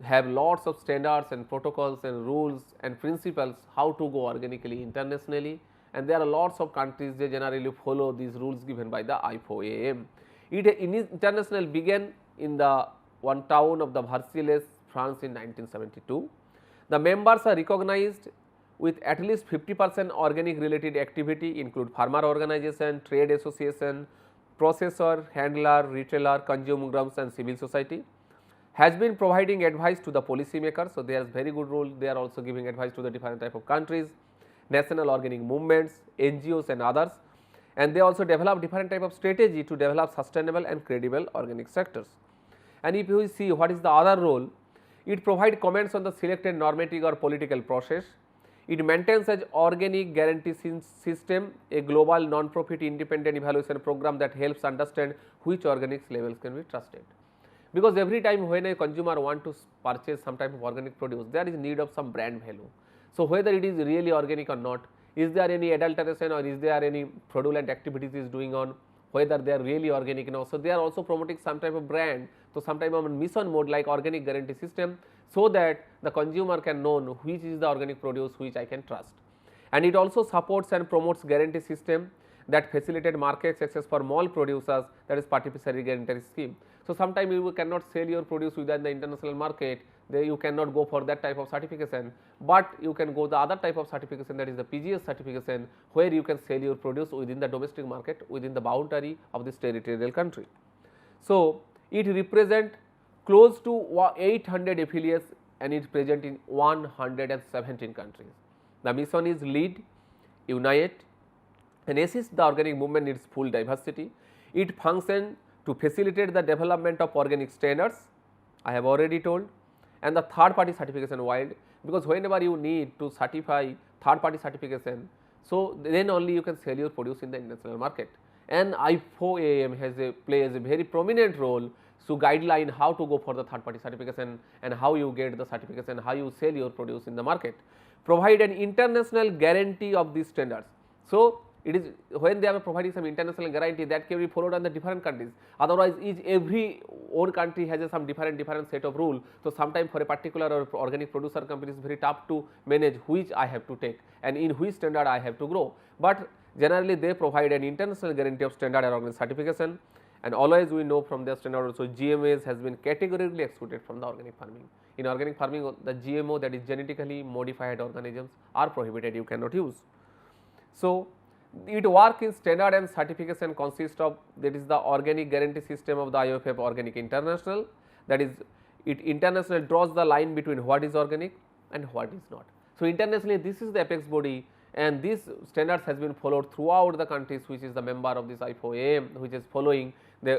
have lots of standards and protocols and rules and principles how to go organically internationally, and there are lots of countries they generally follow these rules given by the IFOAM. It international began in the one town of the Versailles, France in 1972. The members are recognized with at least 50% organic related activity, include farmer organization, trade association, processor, handler, retailer, consumer groups and civil society. Has been providing advice to the policy makers. So, there is very good role, they are also giving advice to the different type of countries, national organic movements, NGOs and others, and they also develop different type of strategy to develop sustainable and credible organic sectors. And if you see what is the other role, it provides comments on the selected normative or political process. It maintains as organic guarantee system, a global non-profit independent evaluation program that helps understand which organics labels can be trusted. Because every time when a consumer want to purchase some type of organic produce, there is need of some brand value. So, whether it is really organic or not, is there any adulteration or is there any fraudulent activities is doing on, whether they are really organic now. So, they are also promoting some type of brand, so some type of mission mode like organic guarantee system, so that the consumer can know which is the organic produce which I can trust. And it also supports and promotes guarantee system that facilitate market access for small producers, that is participatory guarantee scheme. So, sometimes you cannot sell your produce within the international market, you cannot go for that type of certification, but you can go the other type of certification, that is the PGS certification, where you can sell your produce within the domestic market within the boundary of this territorial country. So, it represents close to 800 affiliates and it is present in 117 countries. The mission is lead, unite and assist the organic movement in its full diversity. It functions to facilitate the development of organic standards, I have already told, and the third party certification worldwide, because whenever you need to certify third party certification, so then only you can sell your produce in the international market. And IFOAM plays a very prominent role to guideline how to go for the third party certification and how you get the certification, how you sell your produce in the market. Provide an international guarantee of these standards. So, it is when they are providing some international guarantee that can be followed on the different countries, otherwise every own country has some different set of rules. So, sometimes for a particular organic producer company it is very tough to manage which I have to take and in which standard I have to grow, but generally they provide an international guarantee of standard and organic certification. And always we know from their standard also GMOs has been categorically excluded from the organic farming. In organic farming the GMO, that is genetically modified organisms, are prohibited, you cannot use. So, it work in standard and certification consists of, that is the organic guarantee system of the IOFF Organic International, that is it international draws the line between what is organic and what is not. So, internationally this is the apex body and these standards has been followed throughout the countries which is the member of this IFOAM, which is following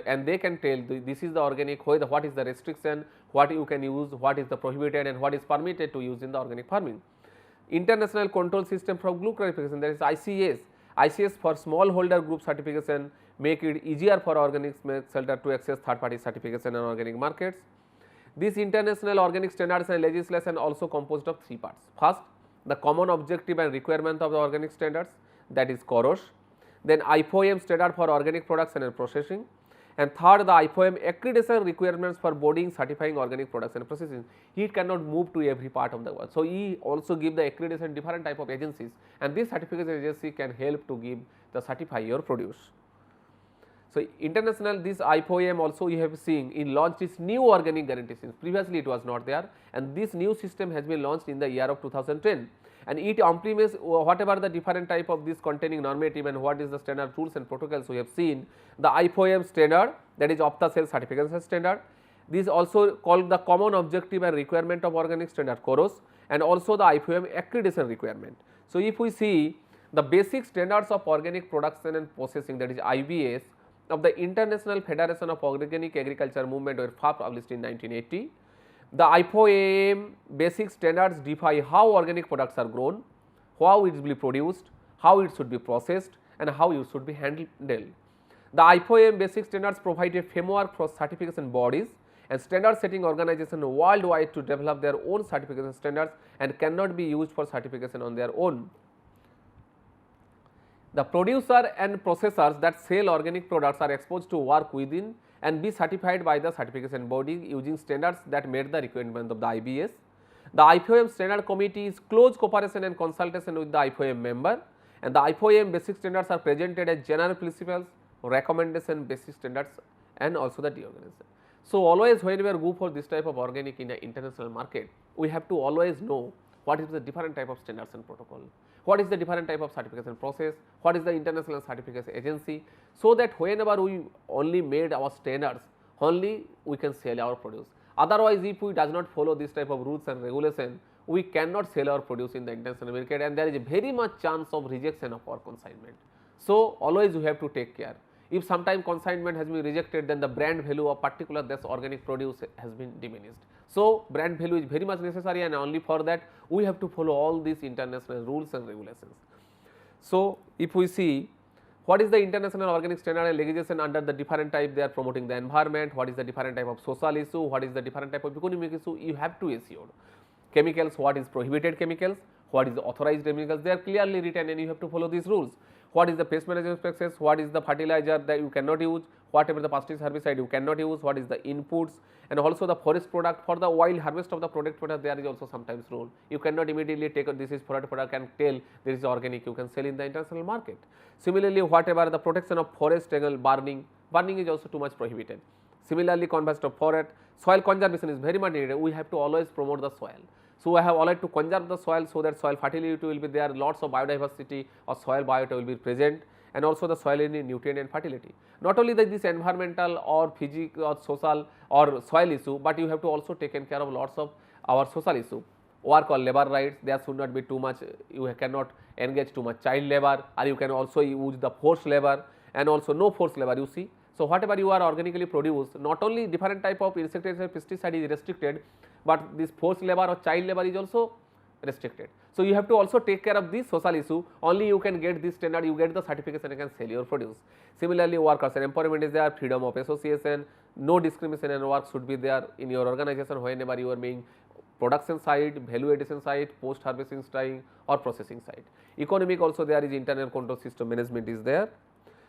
and they can tell this is the organic, what is the restriction, what you can use, what is the prohibited and what is permitted to use in the organic farming. International control system for group clarification, that is ICS for smallholder group certification, make it easier for organic seller to access third party certification in organic markets. This international organic standards and legislation also composed of three parts. First, the common objective and requirement of the organic standards, that is KOROS. Then IFOM standard for organic production and processing, and third, the IFOM accreditation requirements for boarding, certifying organic products and processing. He cannot move to every part of the world. So, he also give the accreditation different type of agencies, and this certification agency can help to give the certify your produce. So, international this IFOM also you have seen in launched its new organic guarantee system. Previously it was not there, and this new system has been launched in the year of 2010, and it implements whatever the different type of this containing normative and what is the standard rules and protocols we have seen. The IFOM standard, that is off the shelf certification standard. This also called the common objective and requirement of organic standard KOROS, and also the IFOM accreditation requirement. So, if we see the basic standards of organic production and processing, that is IBS, of the International Federation of Organic Agriculture Movement were first published in 1980. The IFOM basic standards define how organic products are grown, how it will be produced, how it should be processed, and how it should be handled. The IFOM basic standards provide a framework for certification bodies and standard setting organizations worldwide to develop their own certification standards and cannot be used for certification on their own. The producer and processors that sell organic products are exposed to work within and be certified by the certification body using standards that meet the requirement of the IBS. The IFOM standard committee is close cooperation and consultation with the IFOM member, and the IFOM basic standards are presented as general principles, recommendation, basic standards, and also the deorganization. So, always when we are go for this type of organic in the international market, we have to always know what is the different type of standards and protocol, what is the different type of certification process, what is the international certification agency, so that whenever we only made our standards, only we can sell our produce. Otherwise, if we does not follow this type of rules and regulation, we cannot sell our produce in the international market, and there is a very much chance of rejection of our consignment. So, always we have to take care. If sometime consignment has been rejected, then the brand value of particular this organic produce has been diminished. So, brand value is very much necessary, and only for that we have to follow all these international rules and regulations. So, if we see what is the international organic standard and legislation under the different type, they are promoting the environment, what is the different type of social issue, what is the different type of economic issue, you have to assure. Chemicals, what is prohibited chemicals, what is the authorized chemicals, they are clearly written, and you have to follow these rules. What is the pest management practices, what is the fertilizer that you cannot use, whatever the pesticide herbicide you cannot use, what is the inputs, and also the forest product. For the wild harvest of the product there is also sometimes rule. You cannot immediately take this is forest product and tell this is organic, you can sell in the international market. Similarly, whatever the protection of forest angle, burning is also too much prohibited. Similarly, conservation of forest, soil conservation is very much needed. We have to always promote the soil. So, I have always to conserve the soil, so that soil fertility will be there, lots of biodiversity or soil biota will be present, and also the soil nutrient and fertility. Not only this environmental or physical or social or soil issue, but you have to also take care of lots of our social issue. Work or labor rights, there should not be too much, you cannot engage too much child labor, or you can also use the forced labor, and also no forced labor you see. So, whatever you are organically produced, not only different type of insecticide pesticide is restricted, but this forced labor or child labor is also restricted. So, you have to also take care of this social issue, only you can get this standard, you get the certification, you can sell your produce. Similarly, workers and empowerment is there, freedom of association, no discrimination and work should be there in your organization whenever you are making production side, value addition side, post harvesting side or processing side. Economic also there is internal control system management is there.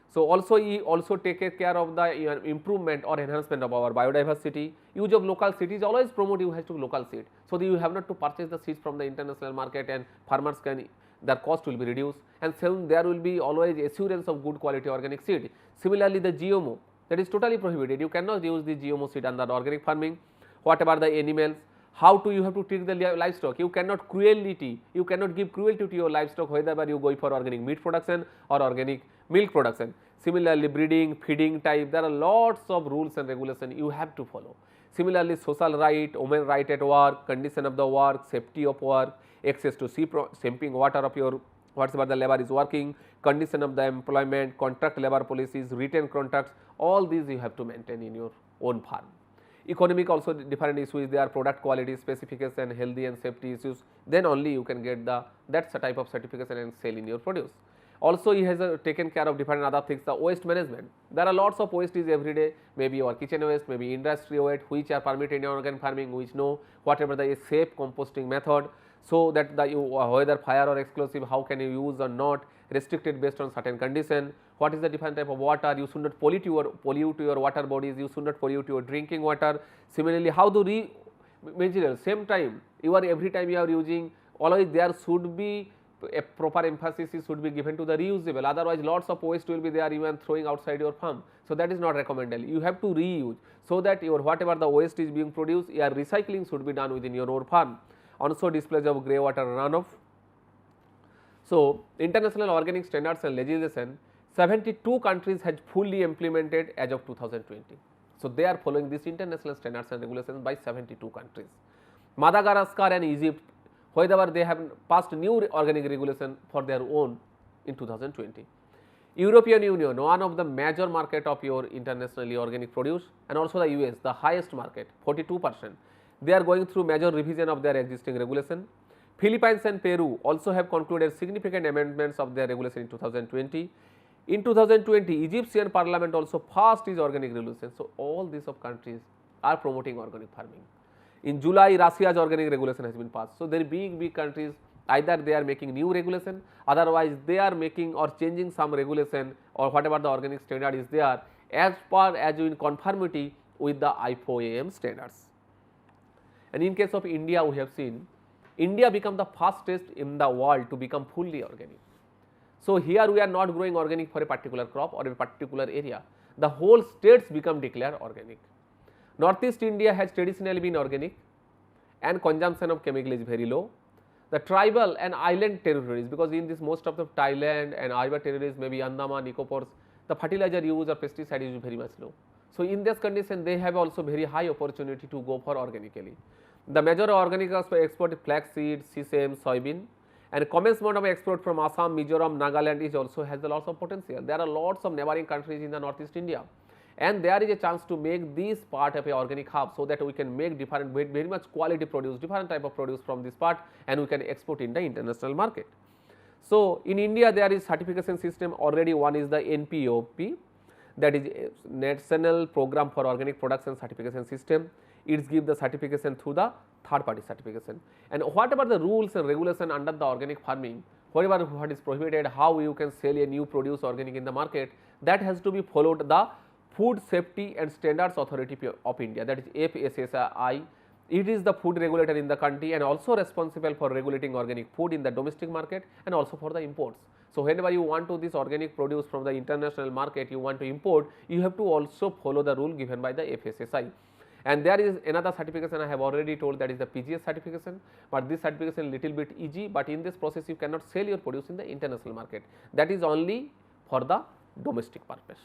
So, also he also take care of the improvement or enhancement of our biodiversity. Use of local seed is always promote you has to local seed. So, you have not to purchase the seeds from the international market, and farmers can their cost will be reduced, and so there will be always assurance of good quality organic seed. Similarly, the GMO that is totally prohibited. You cannot use the GMO seed under organic farming. Whatever the animals, how to you have to treat the livestock. You cannot cruelty, you cannot give cruelty to your livestock whether you go for organic meat production or organic milk production. Similarly, breeding, feeding type, there are lots of rules and regulations you have to follow. Similarly, social right, women right at work, condition of the work, safety of work, access to sampling water of your whatever the labor is working, condition of the employment, contract labor policies, written contracts, all these you have to maintain in your own farm. Economic also different issues, there are product quality, specification, healthy and safety issues, then only you can get the that's the type of certification and sell in your produce. Also, he has taken care of different other things, the waste management. There are lots of waste is every day, maybe your kitchen waste, maybe industry waste, which are permitted in organic farming, which know whatever the safe composting method, so that the whether fire or explosive, how can you use or not, restricted based on certain condition. What is the different type of water? You should not pollute your water bodies. You should not pollute your drinking water. Similarly, how to material, same time you are every time you are using, always there should be a proper emphasis should be given to the reusable, otherwise lots of waste will be there even throwing outside your farm. So, that is not recommended. You have to reuse, so that your whatever the waste is being produced, your recycling should be done within your own farm. Also, dispatch of grey water runoff. So, international organic standards and legislation, 72 countries has fully implemented as of 2020. So, they are following these international standards and regulations by 72 countries. Madagascar and Egypt, wherever they have passed new organic regulation for their own in 2020. European Union, one of the major market of your internationally organic produce, and also the US, the highest market, 42%. They are going through major revision of their existing regulation. Philippines and Peru also have concluded significant amendments of their regulation in 2020. In 2020, Egyptian parliament also passed its organic regulation. So, all these of countries are promoting organic farming. In July, Russia's organic regulation has been passed. So, there are big countries, either they are making new regulation, otherwise they are making or changing some regulation or whatever the organic standard is there, as far as in conformity with the IFOAM standards. And in case of India, we have seen India become the fastest in the world to become fully organic. So, here we are not growing organic for a particular crop or a particular area, the whole states become declared organic. Northeast India has traditionally been organic and consumption of chemical is very low. The tribal and island territories, because in this most of the Thailand and Arba territories, maybe Andaman, Nicobar, the fertilizer use or pesticide use is very much low. So, in this condition they have also very high opportunity to go for organically. The major organic export is flaxseed, sesame, soybean, and commencement of export from Assam, Mizoram, Nagaland is also has a lot of potential. There are lots of neighboring countries in the Northeast India, and there is a chance to make this part of a organic hub, so that we can make different very much quality produce, different type of produce from this part, and we can export in the international market. So, in India there is certification system already. One is the NPOP, that is National Program for Organic Products and Certification System. It gives the certification through the third party certification, and whatever the rules and regulation under the organic farming, whatever what is prohibited, how you can sell a new produce organic in the market, that has to be followed the Food Safety and Standards Authority of India, that is FSSAI. It is the food regulator in the country and also responsible for regulating organic food in the domestic market and also for the imports. So, whenever you want to this organic produce from the international market, you want to import, you have to also follow the rule given by the FSSAI. And there is another certification I have already told, that is the PGS certification, but this certification is little bit easy, but in this process you cannot sell your produce in the international market, that is only for the domestic purpose.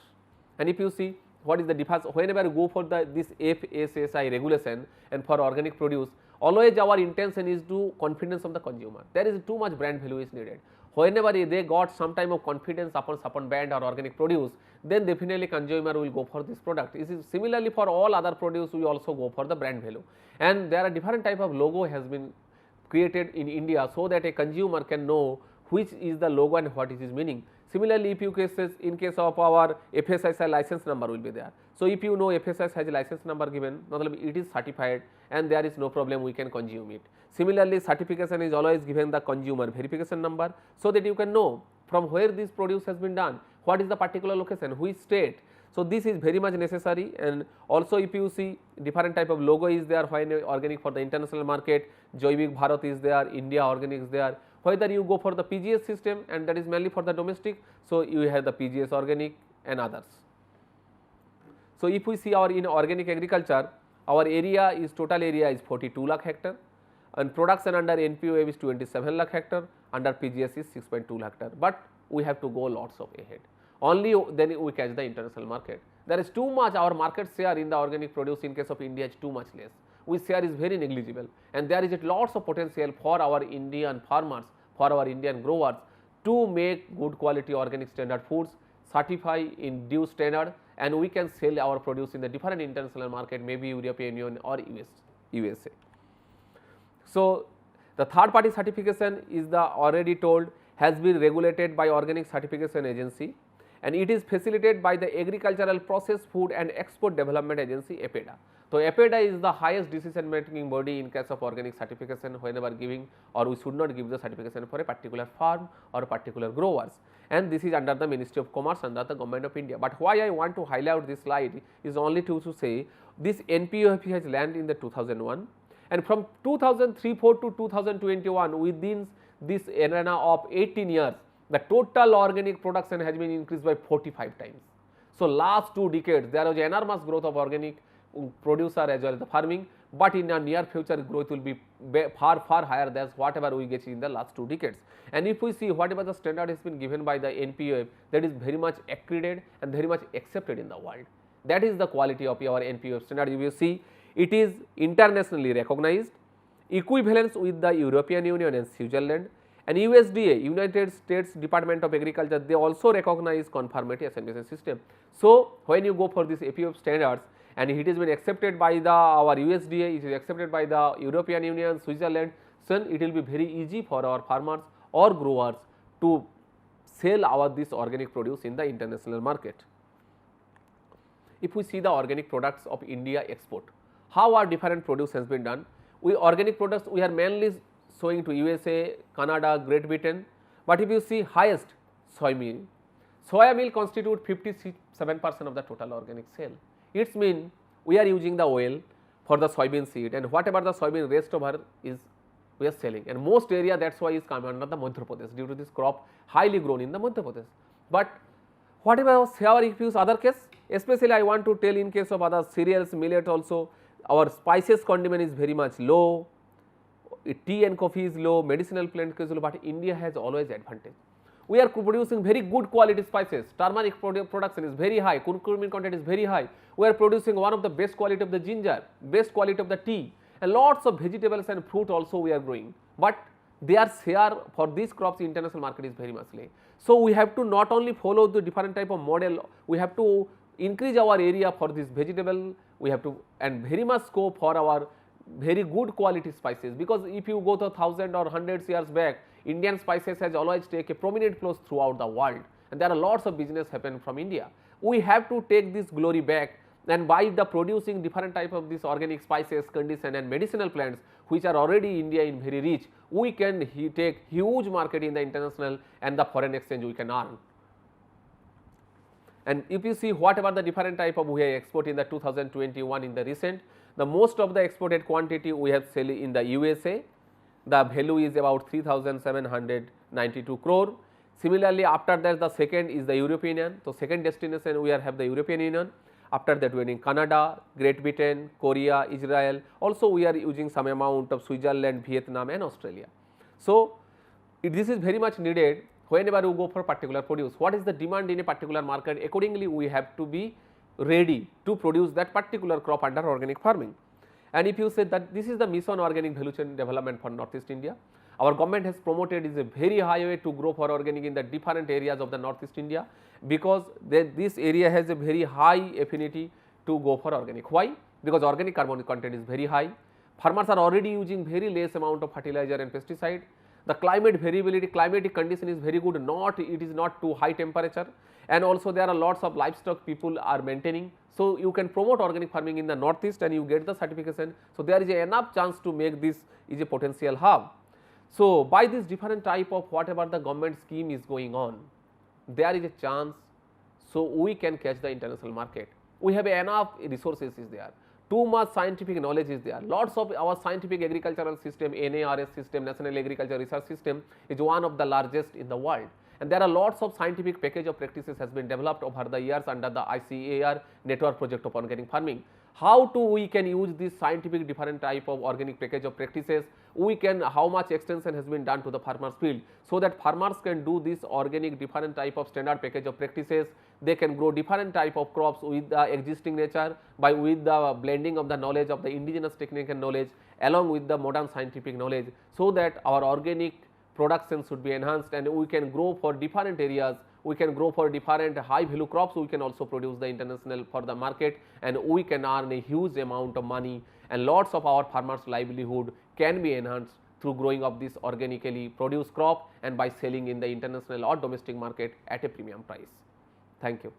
And if you see what is the difference, whenever you go for this FSSAI regulation and for organic produce, always our intention is to confidence of the consumer. There is too much brand value is needed. Whenever they got some time of confidence upon brand or organic produce, then definitely consumer will go for this product. This is similarly for all other produce, we also go for the brand value. And there are different type of logo has been created in India, so that a consumer can know which is the logo and what is its meaning. Similarly, if you cases in case of our FSSAI license number will be there. So, if you know FSSAI has a license number given, it is certified and there is no problem, we can consume it. Similarly, certification is always given the consumer verification number, so that you can know from where this produce has been done, what is the particular location, which state. So, this is very much necessary. And also if you see different type of logo is there, when organic for the international market, Joivik Bharat is there, India Organic is there. Whether you go for the PGS system, and that is mainly for the domestic, so you have the PGS organic and others. So, if we see our in organic agriculture, our area is total area is 42 lakh hectare and production under NPOM is 27 lakh hectare, under PGS is 6.2 lakh hectare, but we have to go lots of ahead, only then we catch the international market. There is too much, our market share in the organic produce in case of India is too much less. We share is very negligible, and there is lots of potential for our Indian farmers, for our Indian growers to make good quality organic standard foods, certify in due standard, and we can sell our produce in the different international market, maybe European Union or USA. So, the third party certification is the already told has been regulated by Organic Certification Agency, and it is facilitated by the Agricultural Processed Food and Export Development Agency APEDA. So, APEDA is the highest decision making body in case of organic certification whenever giving or we should not give the certification for a particular farm or particular growers, and this is under the Ministry of Commerce under the Government of India. But why I want to highlight this slide is only to say this NPOF has landed in the 2001, and from 2003-4 to 2021 within this arena of 18 years the total organic production has been increased by 45 times. So, last 2 decades there was enormous growth of organic producer as well as the farming, but in the near future growth will be far higher than whatever we get in the last 2 decades. And if we see whatever the standard has been given by the NPOF, that is very much accredited and very much accepted in the world. That is the quality of our NPOF standard. You will see it is internationally recognized, equivalence with the European Union and Switzerland, and USDA, United States Department of Agriculture, they also recognize conformity assessment system. So, when you go for this APOF standards and it has been accepted by the our USDA, it is accepted by the European Union, Switzerland, so it will be very easy for our farmers or growers to sell our this organic produce in the international market. If we see the organic products of India export, how our different produce has been done? We organic products we are mainly showing to USA, Canada, Great Britain, but if you see highest soya meal constitute 57% of the total organic sale. It means we are using the oil for the soybean seed, and whatever the soybean rest over is we are selling, and most area that is why is coming under the Madhya Pradesh due to this crop highly grown in the Madhya Pradesh. But whatever sour if use other case, especially I want to tell in case of other cereals, millet also, our spices condiment is very much low, tea and coffee is low, medicinal plant is low, but India has always advantage. We are producing very good quality spices, turmeric production is very high, curcumin content is very high, we are producing one of the best quality of the ginger, best quality of the tea, and lots of vegetables and fruit also we are growing, but their share for these crops in international market is very much less. So, we have to not only follow the different type of model, we have to increase our area for this vegetable, we have to and very much scope for our very good quality spices, because if you go to 1000 or 100 years back, Indian spices has always taken a prominent place throughout the world, and there are lots of business happen from India. We have to take this glory back, and by the producing different type of these organic spices, condition and medicinal plants which are already India in very rich, we can take huge market in the international and the foreign exchange we can earn. And if you see whatever the different type of we export in the 2021 in the recent, the most of the exported quantity we have sell in the USA, the value is about 3,792 crore. Similarly, after that the second is the European Union. So, second destination we have the European Union. After that we are in Canada, Great Britain, Korea, Israel. Also we are using some amount of Switzerland, Vietnam and Australia. So, this is very much needed whenever you go for particular produce. What is the demand in a particular market? Accordingly, we have to be ready to produce that particular crop under organic farming. And if you say that this is the mission organic value chain development for Northeast India, our government has promoted is a very high way to grow for organic in the different areas of the Northeast India, because this area has a very high affinity to go for organic. Why? Because organic carbon content is very high, farmers are already using very less amount of fertilizer and pesticide, the climate variability, climatic condition is very good, it is not too high temperature, and also there are lots of livestock people are maintaining. So, you can promote organic farming in the Northeast and you get the certification. So, there is enough chance to make this is a potential hub. So, by this different type of whatever the government scheme is going on, there is a chance, so we can catch the international market. We have enough resources is there, too much scientific knowledge is there, lots of our scientific agricultural system, NARS system, National Agriculture Research System is one of the largest in the world. And there are lots of scientific package of practices has been developed over the years under the ICAR network project of organic farming. How we can use this scientific different type of organic package of practices, we can how much extension has been done to the farmers field, so that farmers can do this organic different type of standard package of practices, they can grow different type of crops with the existing nature by with the blending of the knowledge of the indigenous technical knowledge along with the modern scientific knowledge, so that our organic production should be enhanced and we can grow for different areas, we can grow for different high value crops, we can also produce the international for the market, and we can earn a huge amount of money, and lots of our farmers livelihood can be enhanced through growing of this organically produced crop and by selling in the international or domestic market at a premium price. Thank you.